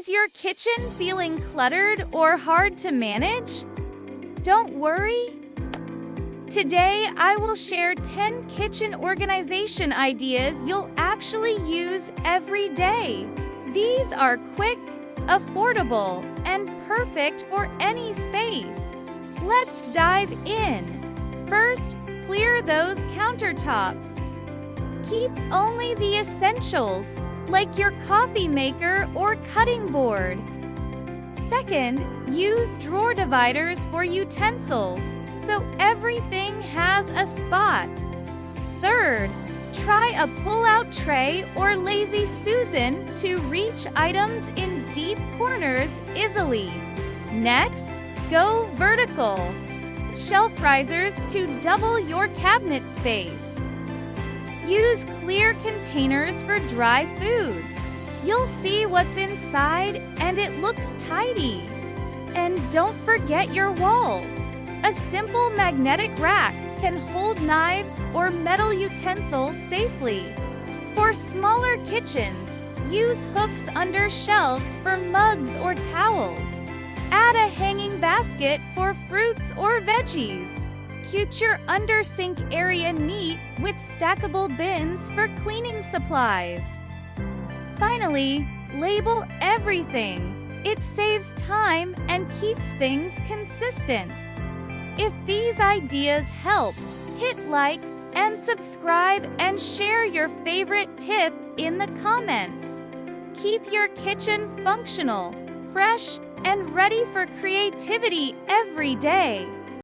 Is your kitchen feeling cluttered or hard to manage? Don't worry. Today, I will share 10 kitchen organization ideas you'll actually use every day. These are quick, affordable, and perfect for any space. Let's dive in. First, clear those countertops. Keep only the essentials, like your coffee maker or cutting board. Second, use drawer dividers for utensils, so everything has a spot. Third, try a pull-out tray or lazy Susan to reach items in deep corners easily. Next, go vertical. Shelf risers to double your cabinet space. Use clear containers for dry foods. You'll see what's inside and it looks tidy. And don't forget your walls. A simple magnetic rack can hold knives or metal utensils safely. For smaller kitchens, use hooks under shelves for mugs or towels. Add a hanging basket for fruits or veggies. Keep your under-sink area neat with stackable bins for cleaning supplies. Finally, label everything. It saves time and keeps things consistent. If these ideas help, hit like and subscribe and share your favorite tip in the comments. Keep your kitchen functional, fresh, and ready for creativity every day.